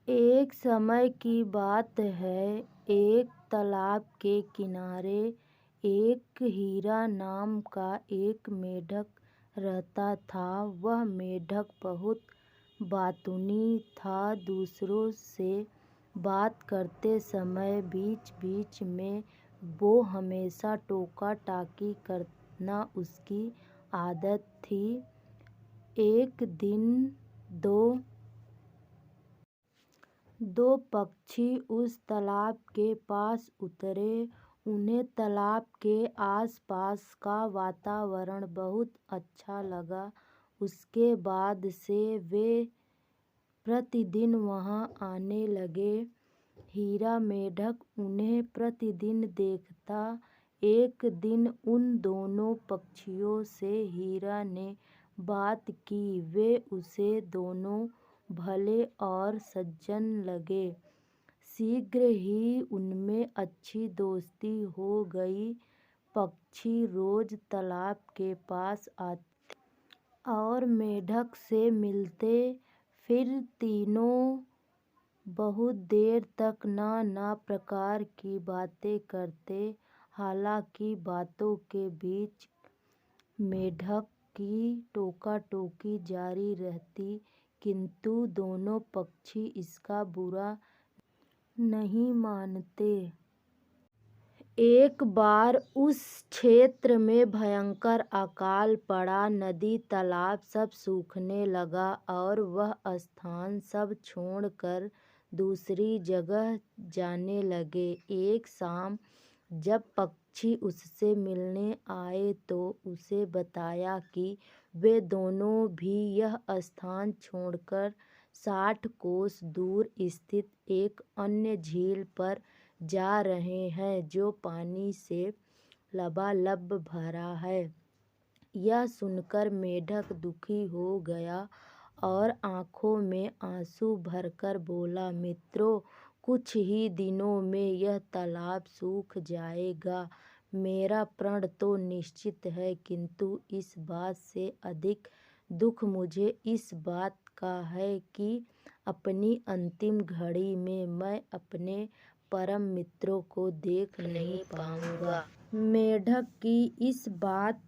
एक समय की बात है, एक तालाब के किनारे एक हीरा नाम का एक मेढक रहता था। वह मेढक बहुत बातूनी था। दूसरों से बात करते समय बीच-बीच में वो हमेशा टोका-टाकी करना उसकी आदत थी। एक दिन दो पक्षी उस तालाब के पास उतरे। उन्हें तालाब के आस-पास का वातावरण बहुत अच्छा लगा। उसके बाद से वे प्रतिदिन वहाँ आने लगे। हीरा मेढक उन्हें प्रतिदिन देखता। एक दिन उन दोनों पक्षियों से हीरा ने बात की। वे उसे दोनों भले और सज्जन लगे। शीघ्र ही उनमें अच्छी दोस्ती हो गई। पक्षी रोज तालाब के पास आते और मेढक से मिलते। फिर तीनों बहुत देर तक नाना प्रकार की बातें करते। हालांकि बातों के बीच मेढक की टोका-टोकी जारी रहती, किंतु दोनों पक्षी इसका बुरा नहीं मानते। एक बार उस क्षेत्र में भयंकर अकाल पड़ा। नदी, तालाब सब सूखने लगा और वह स्थान सब छोड़कर दूसरी जगह जाने लगे। एक शाम जब पक्षी उससे मिलने आए तो उसे बताया कि वे दोनों भी यह स्थान छोड़कर 60 कोस दूर स्थित एक अन्य झील पर जा रहे हैं, जो पानी से लबालब भरा है। यह सुनकर मेढक दुखी हो गया और आंखों में आंसू भरकर बोला, मित्रों, कुछ ही दिनों में यह तालाब सूख जाएगा। मेरा प्रण तो निश्चित है, किंतु इस बात से अधिक दुख मुझे इस बात का है कि अपनी अंतिम घड़ी में मैं अपने परम मित्रों को देख नहीं पाऊंगा। मेढक की इस बात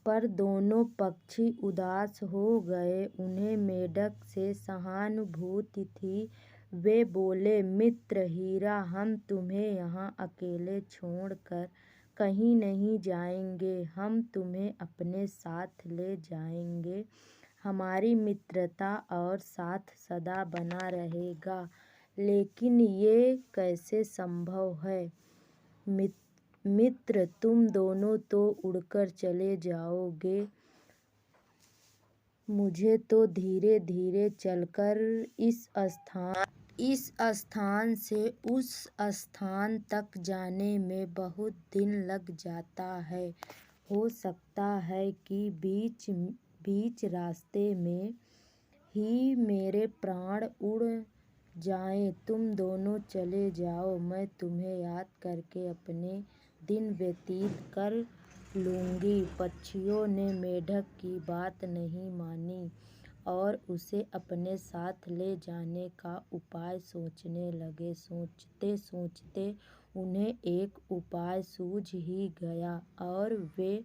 पर दोनों पक्षी उदास हो गए। उन्हें मेढक से सहानुभूति थी। वे बोले, मित्र हीरा, हम तुम्हें यहाँ अकेले छोड़कर कहीं नहीं जाएंगे। हम तुम्हें अपने साथ ले जाएंगे। हमारी मित्रता और साथ सदा बना रहेगा। लेकिन ये कैसे संभव है? मित्र, तुम दोनों तो उड़कर चले जाओगे। मुझे तो धीरे धीरे चलकर इस स्थान से उस स्थान तक जाने में बहुत दिन लग जाता है। हो सकता है कि बीच रास्ते में ही मेरे प्राण उड़ जाएं। तुम दोनों चले जाओ, मैं तुम्हें याद करके अपने दिन व्यतीत कर लूंगी। पक्षियों ने मेढक की बात नहीं मानी और उसे अपने साथ ले जाने का उपाय सोचने लगे। सोचते सोचते उन्हें एक उपाय सूझ ही गया और वे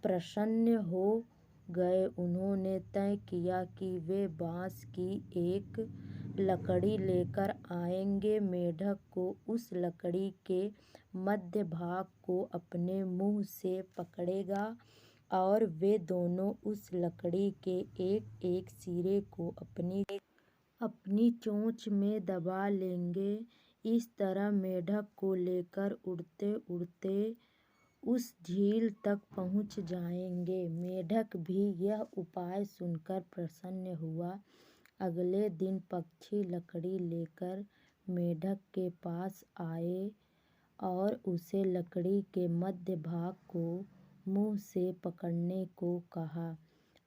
प्रसन्न हो गए। उन्होंने तय किया कि वे बांस की एक लकड़ी लेकर आएंगे। मेढक को उस लकड़ी के मध्य भाग को अपने मुंह से पकड़ेगा और वे दोनों उस लकड़ी के एक-एक सिरे को अपनी चोंच में दबा लेंगे। इस तरह मेढक को लेकर उड़ते उड़ते उस झील तक पहुंच जाएंगे। मेढक भी यह उपाय सुनकर प्रसन्न हुआ। अगले दिन पक्षी लकड़ी लेकर मेढक के पास आए और उसे लकड़ी के मध्य भाग को मुंह से पकड़ने को कहा।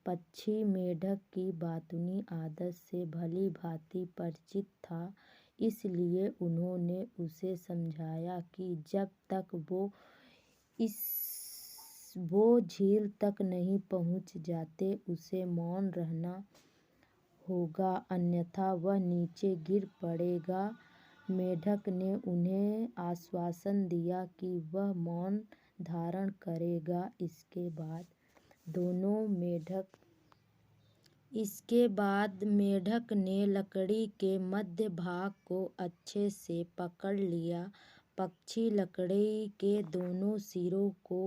पक्षी मेढक की बातूनी आदत से भली भांति परिचित था, इसलिए उन्होंने उसे समझाया कि जब तक वो झील तक नहीं पहुंच जाते, उसे मौन रहना होगा, अन्यथा वह नीचे गिर पड़ेगा। मेढक ने उन्हें आश्वासन दिया कि वह मौन धारण करेगा। इसके बाद मेढक ने लकड़ी के मध्य भाग को अच्छे से पकड़ लिया। पक्षी लकड़ी के दोनों सिरों को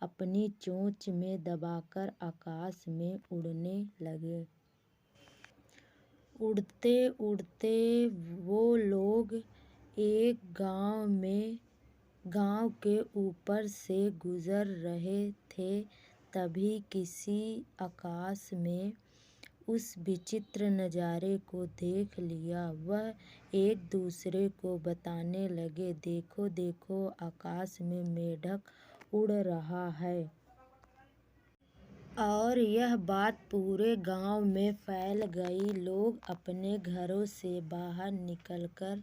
अपनी चोंच में दबाकर आकाश में उड़ने लगे। उड़ते उड़ते वो लोग एक गांव के ऊपर से गुजर रहे थे। तभी किसी आकाश में उस विचित्र नज़ारे को देख लिया। वह एक दूसरे को बताने लगे, देखो देखो, आकाश में मेढक उड़ रहा है। और यह बात पूरे गांव में फैल गई। लोग अपने घरों से बाहर निकलकर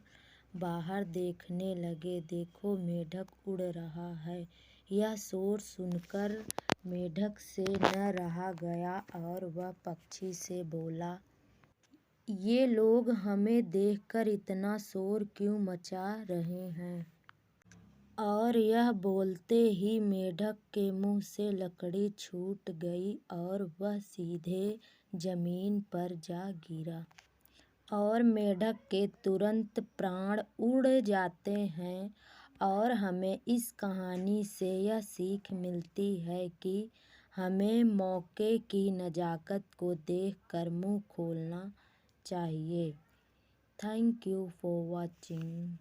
बाहर देखने लगे, देखो मेढक उड़ रहा है। यह शोर सुनकर मेढक से न रहा गया और वह पक्षी से बोला, ये लोग हमें देखकर इतना शोर क्यों मचा रहे हैं? और यह बोलते ही मेढक के मुंह से लकड़ी छूट गई और वह सीधे जमीन पर जा गिरा। और मेढक के तुरंत प्राण उड़ जाते हैं। और हमें इस कहानी से यह सीख मिलती है कि हमें मौके की नज़ाकत को देखकर मुंह खोलना चाहिए। Thank you for watching.